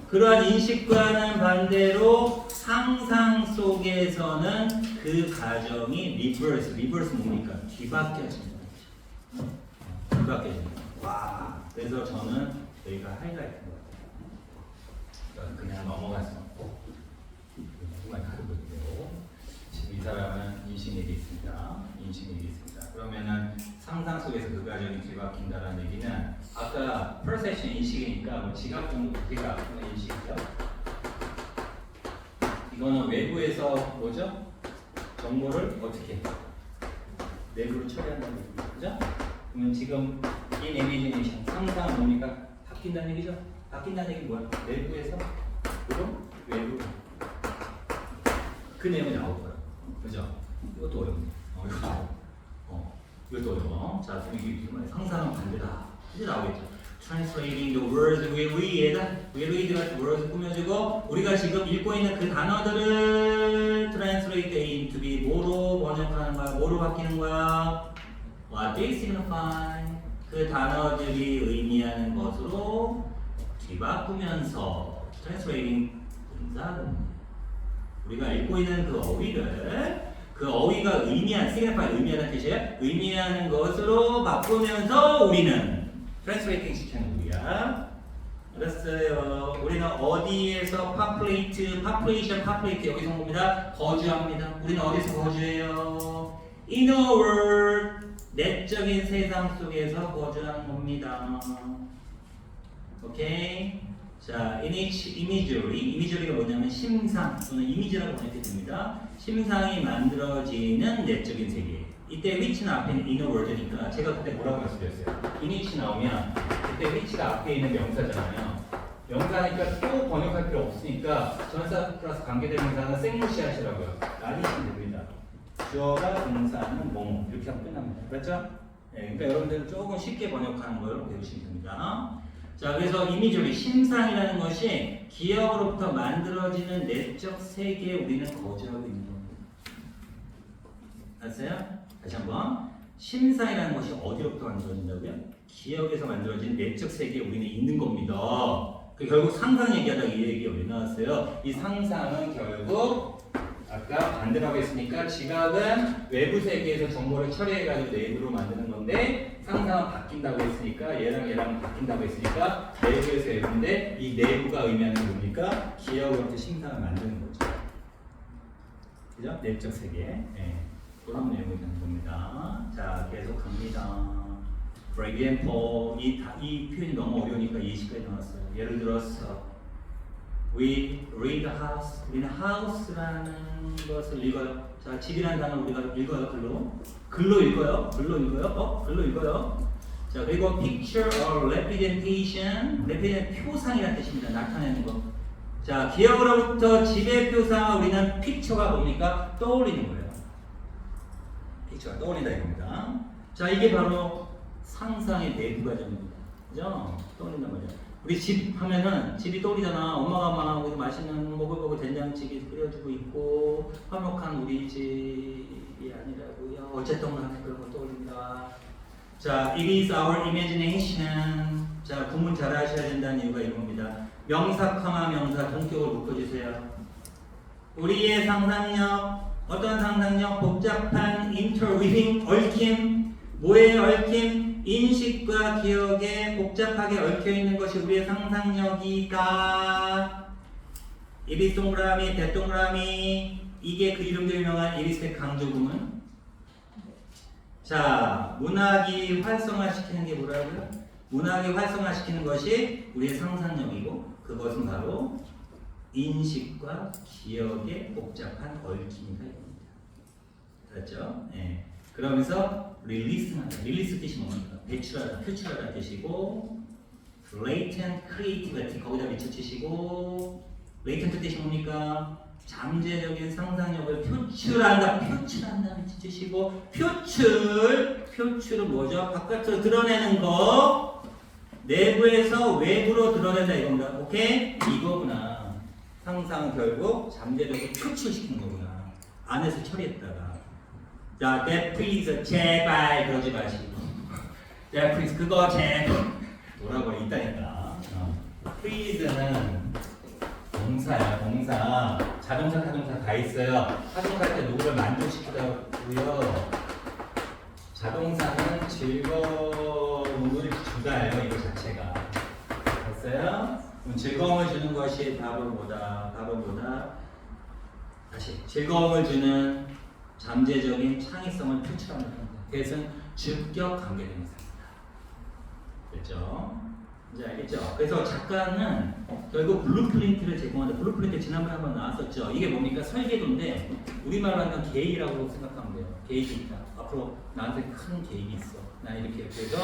그러한 인식과는 반대로 상상 속에서는 그 과정이 리버스 뭡니까? 뒤바뀌어진다. 뒤바뀌어진다. 와, 그래서 저는 여기가 하이라이트인 것 같아요. 그냥 넘어갈 수 없고 정말 다르거든요. 지금 이 사람은 인식력이 있습니다. 인식력이 있습니다. 그러면은 상상 속에서 그 과정이 뒤바뀐다라는 얘기는 아까 perception 인식이니까 뭐 지각 정도 우리가 인식이죠. 이거는 외부에서 뭐죠? 정보를 어떻게 내부로 처리한다는 얘기죠. 그죠? 그러면 지금 in imagination 상상 뭡니까? 바뀐다는 얘기죠? 바뀐다는 얘기 뭐야? 내부에서 그럼 외부 그 내용이 나올 거야. 그죠? 이것도 어렵네. 이것도 어려워. 자, 그럼 이게 상상은 반대다. 이제 나오겠죠. Translating the words we read the words 꾸며주고 우리가 지금 읽고 있는 그 단어들을 translate into be 뭐로 번역하는 거야? 뭐로 바뀌는 거야? What they signify 그 단어들이 의미하는 것으로 뒤바꾸면서 translating 분사는 우리가 읽고 있는 그 어휘를 그 어휘가 의미한 signify 의미하는 뜻이에요. 의미하는 것으로 바꾸면서 우리는 translating 시키는 거야. 알았어요. 우리는 어디에서 populate 여기서 온 겁니다. 거주합니다. 우리는 어디서 거주해요? In a world 내적인 세상 속에서 거주하는 겁니다. 오케이? 자, imagery가 뭐냐면 심상 또는 이미지라고 번역해 됩니다. 심상이 만들어지는 내적인 세계. 이때 which는 앞에 있는 inner world니까 제가 그때 뭐라고 말씀드렸어요? init 나오면 그때 which가 앞에 있는 명사잖아요. 명사니까 또 번역할 필요 없으니까 전사 플러스 관계대명사는 생무시하시라고요. 나뉘시면 됩니다. 주어가 동사는 뭐뭐 이렇게 하면 끝납니다. 그렇죠? 네, 그러니까 여러분들은 조금 쉽게 번역하는 걸 배우시면 됩니다. 자, 그래서 이미지리 심상이라는 것이 기억으로부터 만들어지는 내적 세계에 우리는 거주하고 있는 겁니다. 알았어요? 다시 한번. 심상이라는 것이 어디로부터 만들어진다고요? 기억에서 만들어진 내적 세계에 우리는 있는 겁니다. 그 결국 상상 얘기하다가 이 얘기가 왜 나왔어요? 이 상상은 결국 아까 반대라고 했으니까 지각은 외부 세계에서 정보를 처리해가지고 내부로 만드는 건데 상상은 바뀐다고 했으니까 얘랑 바뀐다고 했으니까 내부에서 외부인데 이 내부가 의미하는 게 뭡니까? 기억으로부터 심상을 만드는 거죠. 그죠? 내적 세계. 네. 그런 내용이 되는 겁니다. 자, 계속 갑니다. For example, 이 표현이 너무 어려우니까 예시까지 나왔어요. 예를 들어서 We read house. 우리는 house라는 것을 읽어요. 자, 집이라는 단어 우리가 읽어요. 글로 읽어요. 글로 읽어요. 자, 그리고 picture or representation. 표상이라는 뜻입니다. 나타내는 거. 자, 기억으로부터 집의 표상을 우리는 picture가 뭡니까? 떠올리는 거예요. picture가 떠올린다 이겁니다. 자, 이게 바로 상상의 내부 과정입니다. 그죠? 떠올린단 말이야. 우리 집 하면은 집이 떠오르잖아. 엄마가 우리 맛있는 먹을 된장찌개 끓여주고 있고 화목한 우리 집이 아니라고요. 어쨌든 간에 그런 거 떠올린다. 자, it is our imagination. 자, 구문 잘 하셔야 된다는 이유가 이겁니다. 명사, 명사 동격을 묶어주세요. 우리의 상상력, 어떤 상상력? 복잡한 interweaving, 얽힘. 뭐의 얽힘? 인식과 기억에 복잡하게 얽혀있는 것이 우리의 상상력이다. 이리 동그라미, 대동그라미. 이게 그 이름대로 유명한 이리스의 강조구문. 자, 문학이 활성화시키는 게 뭐라고요? 문학이 활성화시키는 것이 우리의 상상력이고 그것은 바로 인식과 기억의 복잡한 얽힘이다. 그렇죠? 네. 그러면서 릴리스한다. 릴리스 뜻이 뭡니까? 배출하다, 표출하다 뜻이고 latent creativity 거기다 밑쳐치시고 latent 뜻이 뭡니까? 잠재적인 상상력을 표출한다는 뜻이고, 표출은 뭐죠? 바깥으로 드러내는 거, 내부에서 외부로 드러낸다 이겁니다. 오케이? 이거구나. 상상은 결국 잠재력을 표출시킨 거구나. 안에서 처리했다가. 자, that please 제발 그러지 마시고. that please 그거 제발 뭐라고 있다니까. please는 동사야, 동사. 자동사, 타동사 다 있어요. 타동사 때 누구를 만족시키다고요. 자동사는 즐거움을 주다예요, 이거 자체가. 됐어요? 그럼 즐거움을 주는 것이 바로 뭐다? 다시 즐거움을 주는 잠재적인 창의성을 표출하는 겁니다. 그것은 주격 관계대명사입니다. 됐죠? 이제 알겠죠? 그래서 작가는 결국 블루프린트를 제공한다. 블루프린트 지난번에 한번 나왔었죠. 이게 뭡니까? 설계도인데 우리말로 하면 계획이라고 생각하면 돼요. 계획이 있다. 앞으로 나한테 큰 계획이 있어. 난 이렇게 그래서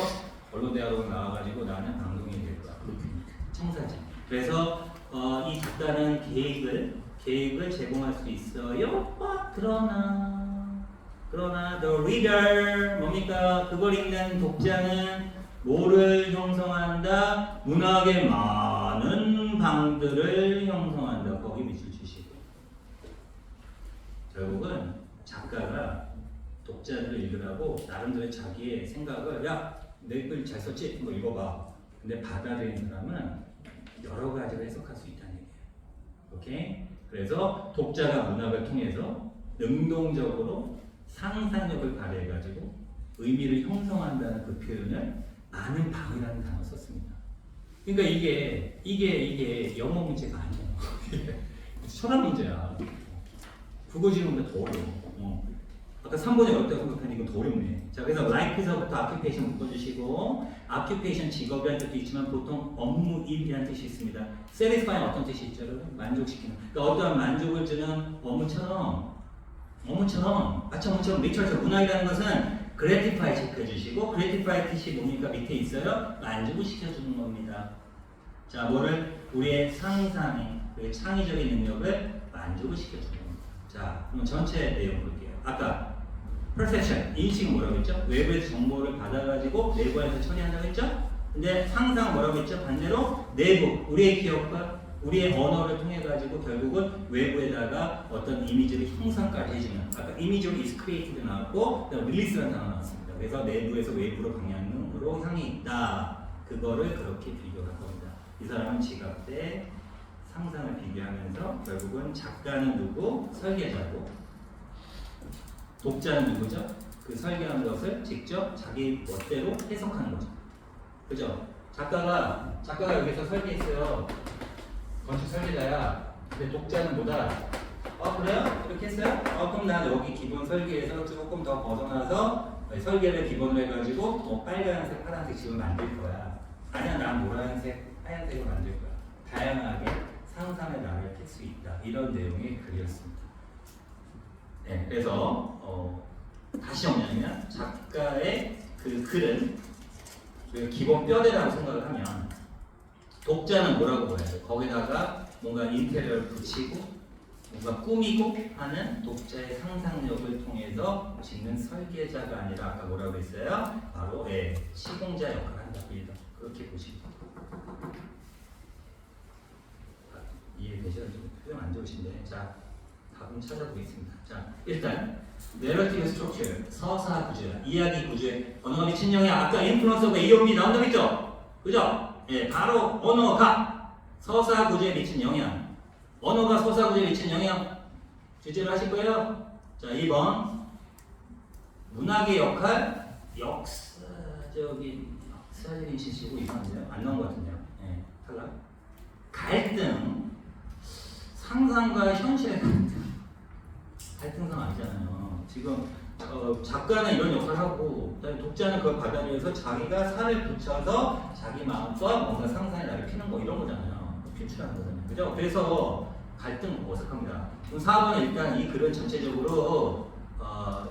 언론대학으로 나와가지고 나는 방송인이 될 거야. 블루프린트. 청사진. 그래서 이 작가는 계획을 제공할 수 있어요. 그러나 the reader 뭡니까? 그걸 읽는 독자는 뭐를 형성한다? 문학의 많은 방들을 형성한다. 거기 밑줄 주시고. 결국은 작가가 독자들을 읽으라고 나름대로 자기의 생각을 내 글 잘 썼지? 이거 읽어봐. 근데 받아들이는 사람은 여러 가지로 해석할 수 있다는 얘기예요. 오케이? 그래서 독자가 문학을 통해서 능동적으로 상상력을 발휘해가지고 의미를 형성한다는 그 표현을 많은 방이라는 단어 썼습니다. 그러니까 이게 영어 문제가 아니에요. 철학 문제야. 국어 지문보다 더 어려워. 아까 3번이 어렵다고 생각하는데 이건 더 어렵네. 자, 그래서 like에서부터 occupation 묶어주시고, occupation 직업이라는 뜻도 있지만 보통 업무 일이라는 뜻이 있습니다. satisfying 어떤 뜻이 있죠? 만족시키는. 그러니까 어떠한 만족을 주는 업무처럼 마치 업무처럼 내처에서 문학이라는 것은 gratify 체크해 주시고, gratify 뜻이 뭡니까? 밑에 있어요. 만족을 시켜주는 겁니다. 자, 뭐를? 우리의 상상의 창의적인 능력을 만족을 시켜주는 겁니다. 자, 그럼 전체 내용 볼게요. 아까 perception, 인식은 뭐라고 했죠? 외부에서 정보를 받아가지고 내부 안에서 처리한다고 했죠? 근데 상상 뭐라고 했죠? 반대로 내부, 우리의 기억과 우리의 언어를 통해 가지고 결국은 외부에다가 어떤 이미지를 형상까지 해주는, 아까 이미지로 is created 나왔고 release라는 단어 나왔습니다. 그래서 내부에서 외부로 방향으로 향이 있다. 그거를 그렇게 비교한 겁니다. 이 사람은 지각 때 상상을 비교하면서 결국은 작가는 누구? 설계자고, 독자는 누구죠? 그 설계한 것을 직접 자기 멋대로 해석하는 거죠. 그죠? 작가가 여기서 설계했어요. 건축 설계자야. 근데 독자는 뭐다? 그래요? 이렇게 했어요? 그럼 난 여기 기본 설계에서 조금 더 벗어나서 설계를 기본으로 해가지고 빨간색, 파란색 집을 만들 거야. 아니야, 난 노란색, 하얀색을 만들 거야. 다양하게 상상의 나를 펼 수 있다. 이런 내용의 글이었습니다. 네, 그래서 다시 정리하면 작가의 그 글은 기본 뼈대라고 생각을 하면 독자는 뭐라고 봐야 돼? 거기다가 뭔가 인테리어를 붙이고 뭔가 꾸미고 하는 독자의 상상력을 통해서 짓는 설계자가 아니라 아까 뭐라고 했어요? 바로 시공자 역할을 한다. 빌더. 그렇게 보시면 이해되시죠? 좀 표정 안 좋으신데 자 답은 찾아보겠습니다. 자 일단 narrative structure, 서사 구조, 이야기 구조에 언어가 미친 영향, 아까 influence가 이용이 나온다고 했죠? 그죠? 예, 바로 언어가 서사 구조에 미친 영향, 언어가 서사 구조에 미친 영향 주제를 하실 거예요. 자 2번 문학의 역할, 역사적인 지시고 이상한데요? 안 나온 것 같은데요? 예, 탈락. 갈등, 상상과 현실의 갈등상 아니잖아요. 지금 작가는 이런 역할을 하고 독자는 그걸 받아들여서 자기가 살을 붙여서 자기 마음과 뭔가 상상의 나를 피는 거 이런 거잖아요. 표출하는 거잖아요. 그죠? 그래서 갈등 어색합니다. 그럼 4번은 일단 이 글은 전체적으로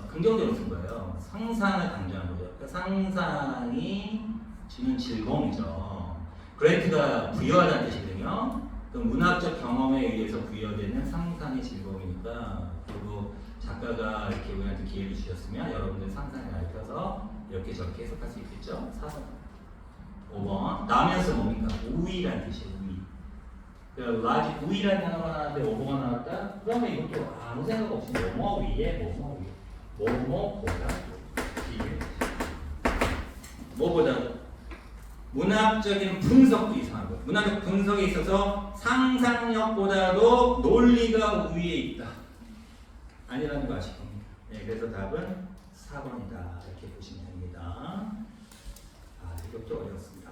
긍정적으로 쓴 거예요. 상상을 강조한 거죠. 그러니까 상상이 주는 즐거움이죠. 그레이트가 부여하다는 뜻이거든요. 그 문학적 경험에 의해서 부여되는 상상의 즐거움이니까 그리고 작가가 이렇게 우리한테 기회를 주셨으면 여러분들 상상에 넓혀서 이렇게 저렇게 해석할 수 있겠죠? 4번 5번 나면서 뭡니까? 우위란 뜻이에요. 우위. 라지 우위라는 단어가 나왔는데 5번가 나왔다? 그러면 이것도 아무 생각 없이 뭐뭐 위에 뭐뭐 위에 뭐뭐보다 뭐보다 문학적인 분석도 이상한 거예요. 문학적 분석에 있어서 상상력보다도 논리가 우위에 있다. 아니라는 거 아실 겁니다. 네, 그래서 답은 4번이다. 이렇게 보시면 됩니다. 아, 이것도 어렵습니다.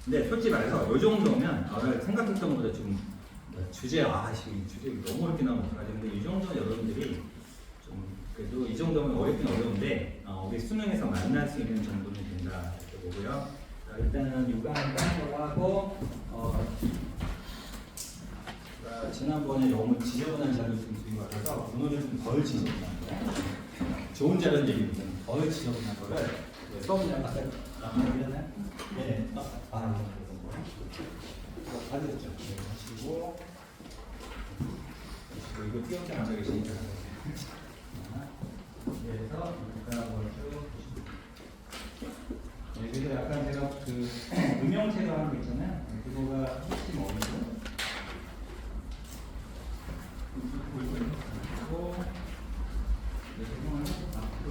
근데 솔직히 말해서 이 정도면 생각했던 것보다 좀 주제 너무 어렵게 나오면 어떡하지? 근데 이 정도는 여러분들이 좀 그래도 이 정도면 어렵긴 어려운데 우리 수능에서 만날 수 있는 정도는 된다 이렇게 보고요. 자, 일단은 6강을 하는 걸로 하고 지난번에 너무 지저분한 자료를 좀 드린 것 같아서 오늘은 좀 덜 지저분한 거 좋은 자료는 얘기입니다. 덜 지저분한 거를 써보면 아까 나왔잖아요. 네. 이거 받으셨죠? 네, 하시고 이거 띄우지 않아 계시니까 그래서 이렇게 쭉 네, 그래서 약간 제가 그 음영체도 하는 거 있잖아요. 그거가 혹시 뭐죠? 그리고 앞으로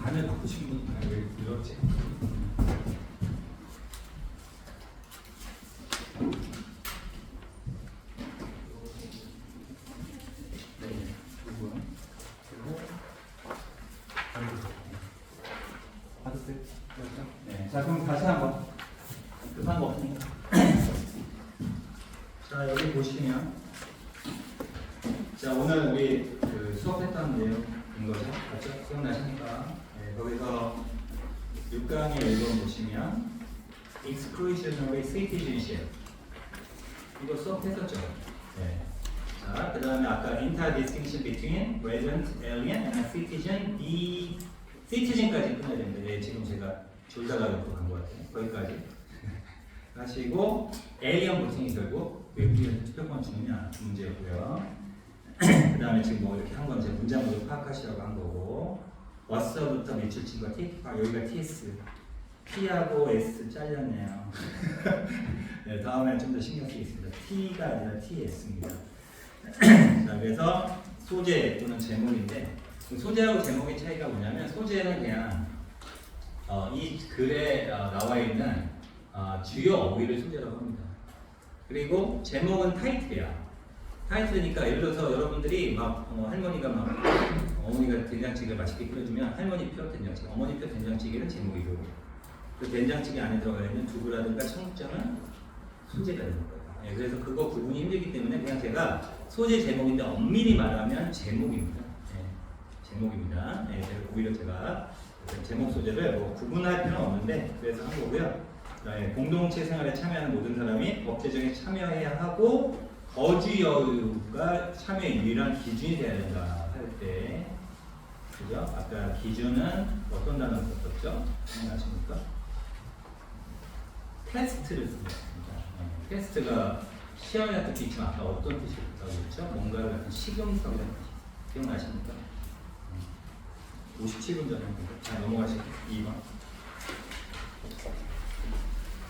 반을 바꾸시는 분이 왜 그렇지? 네. 자, 그럼 다시 한번 급한 거 없으니까. 자, 여기 보시면 자, 오늘 우리 그 수업했던 내용인 거죠? 맞죠? 기억나십니까? 네, 거기서 6강의 1번 보시면 exclusionary citizenship 이거 수업했었죠? 네. 자, 그 다음에 아까 interdistinction between resident alien and citizen citizen까지 끝내야 되는데 네, 지금 제가 졸다가 옆으로 간 것 같아요. 거기까지 하시고 alien 보팅이 결국 왜 우리한테 투표권 주느냐 문제였고요. 그 다음에 지금 뭐 이렇게 한 건 제 문장으로 파악하시라고 한 거고 what부터 매출친과 T, 여기가 TS P하고 S 잘렸네요. 네, 다음에 좀 더 신경 쓰겠습니다. T가 아니라 TS입니다. 자, 그래서 소재 또는 제목인데 소재하고 제목의 차이가 뭐냐면 소재는 그냥 이 글에 나와 있는 주요 어휘를 소재라고 합니다. 그리고 제목은 타이틀이야. 타이틀이니까 예를 들어서 여러분들이 막 할머니가 막 어머니가 된장찌개를 맛있게 끓여주면 할머니 표 된장찌개, 어머니 표 된장찌개는 제목이고 그 된장찌개 안에 들어가 있는 두부라든가 청국장은 소재가 되는 거예요. 네, 그래서 그거 구분이 힘들기 때문에 그냥 제가 소재 제목인데 엄밀히 말하면 제목입니다. 네, 제목입니다. 네, 오히려 제가 제목 소재를 뭐 구분할 필요는 없는데 그래서 한 거고요. 네, 공동체 생활에 참여하는 모든 사람이 법제정에 참여해야 하고 거주 여유가 참여의 유일한 기준이 되어야 된다 할 때, 그죠? 아까 기준은 어떤 단어를 썼었죠? 아십니까? 테스트를 씁니다. 테스트가 시험이나 뜻이 있지만 아까 어떤 뜻이 있다고 했죠? 뭔가를 같은 시금석이라는 뜻이 기억나십니까? 57분 전에 자 넘어가시죠. 2번.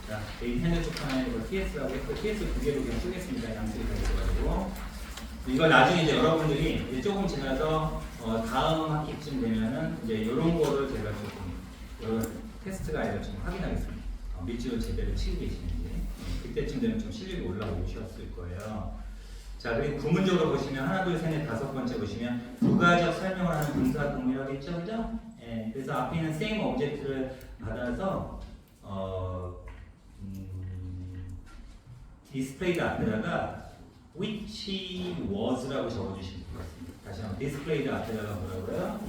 자, 데이트 핸드 쪽 하나에 이거 TS라고 했고 TS 두 개로 그냥 쓰겠습니다. 양식이 다 있어가지고 이거 나중에 이제 여러분들이 이제 조금 지나서 다음 학기쯤 되면은 이제 이런 거를 제가 조금 이런 테스트가 아니라 좀 확인하겠습니다. 밑줄을 제대로 치고 계시는지 그때쯤 되면 좀 실력이 올라오셨을 거예요. 자, 그리고 구문적으로 보시면 하나, 둘, 셋, 넷, 다섯 번째 보시면 부가적 설명을 하는 분사 동일하게 있죠, 그죠? 예, 그래서 앞에 있는 same object를 받아서 displayed 앞에다가 which was라고 적어주시면 되겠습니다. 다시 한번 displayed 앞에다가 뭐라고요?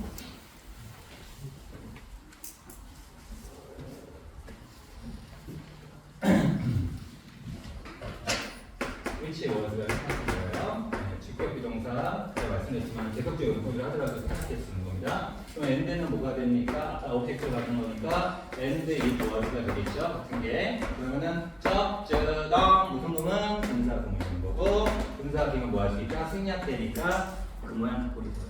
which was가 생각할 거예요. 직접 비동사 제가 말씀드렸지만 계속적으로 연구를 하더라도 생각해 쓰는 겁니다. 그럼 end는 뭐가 됩니까? 아까 오브젝트 같은 거니까 end it was가 되겠죠. 같은 게 그러면은 무슨 부분? 분사 구문이 되는 거고 분사 기면 뭐 할 수 있다? 생략되니까 그 모양 꼴이 돼요.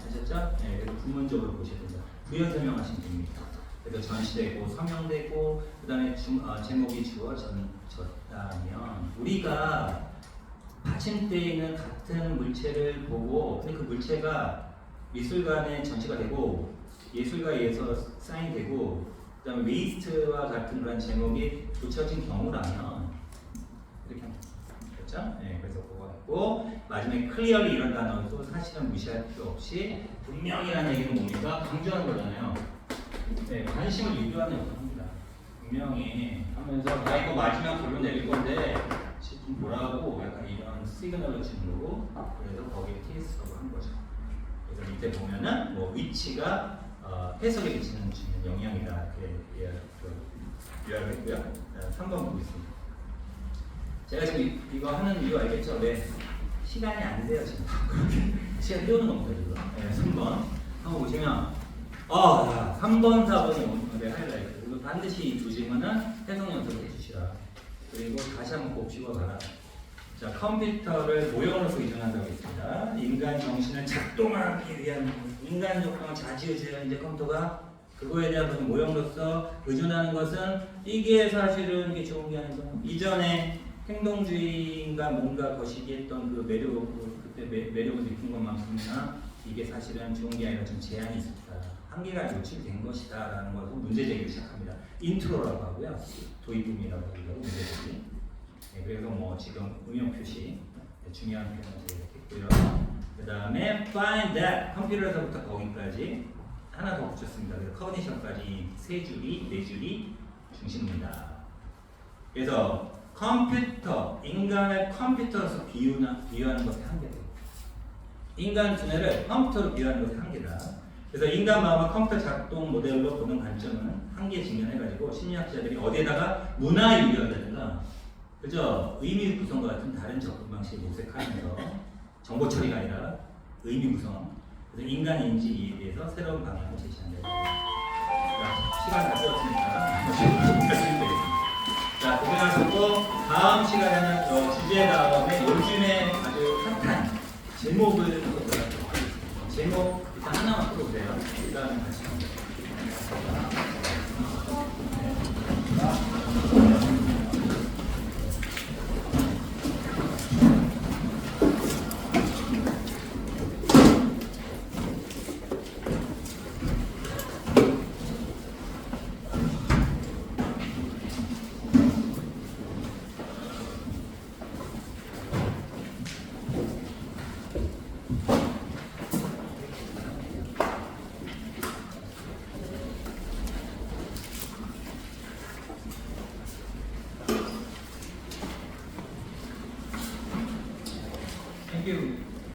아셨죠? 네, 그래서 부문적으로 보셔야 된다. 부연 설명하시면 됩니다. 그래서 전시되고 서명되고 그 다음에 제목이 주어졌다면 우리가 받침대에 있는 같은 물체를 보고 근데 그 물체가 미술관에 전시가 되고 예술가에 의해서 사인되고 그 다음에 웨이스트와 같은 그런 제목이 붙여진 경우라면 이렇게 합니다. 그렇죠? 네, 그래서 그거 있고 마지막에 clearly 이런 단어도 사실은 무시할 필요 없이 분명히라는 얘기는 뭡니까? 강조하는 거잖아요. 네, 관심을 유도하는 역할을 합니다. 분명히 하면서 나 이거 마지막 결론 내릴 건데 지금 뭐라고 약간 이런 시그널을 주는 거고 그래서 거기에 TS라고 한 거죠. 그래서 밑에 보면은 뭐 위치가 해석에 미치는 영향이다 이렇게 요약을 했고요. 3번 보고 있습니다. 제가 지금 이거 하는 이유 알겠죠? 왜 시간이 안 돼요 지금. 그렇게 시간 띄우는 겁니다 지금. 네, 3번 한번 보시면 3번, 4번이 오늘의 하이라이트. 그리고 반드시 이 두 질문은 해석 연습을 해주시라. 그리고 다시 한번 곱씹어 봐라. 자, 컴퓨터를 모형으로서 의존한다고 했습니다. 인간 정신을 작동하기 위한 인간 적당을 좌지우지하는 이제 컴퓨터가 그거에 대한 그런 모형으로서 의존하는 것은 이게 사실은 이게 좋은 게 아니고 이전에 행동주의인가 뭔가 거시기했던 그 매력, 그때 매력을 느낀 것만큼이나 이게 사실은 좋은 게 아니라 좀 제한이 있었다. 한계가 노출된 것이다 라는 것으로 문제제기를 시작합니다. 인트로라고 하고요. 도입부분이라고 하고요. 문제제기. 네, 그래서 뭐 지금 응용 표시 중요한 표현을 했고요. 그 다음에 find that 컴퓨터에서부터 거기까지 하나 더 붙였습니다. 그래서 컨디션까지 세 줄이 네 줄이 중심입니다. 그래서 컴퓨터 인간을 컴퓨터로서 비유하는 것의 한계다. 인간 두뇌를 컴퓨터로 비유하는 것의 한계다. 그래서 인간 마음을 컴퓨터 작동 모델로 보는 관점은 한계에 직면해가지고 심리학자들이 어디에다가 문화유희라든가 그죠? 의미 구성과 같은 다른 접근 방식을 모색하면서 정보 처리가 아니라 의미 구성 그래서 인간 인지에 대해서 새로운 방향을 제시한다. 자, 시간 다 쓰었으니까 하시면 되겠습니다. 자, 고생하셨고 다음 시간에는 주제 다음에 요즘에 아주 핫한 제목을 보도록 하겠습니다. 제목 일단 하나만 풀어보세요. 그 다음에 같이 합니다.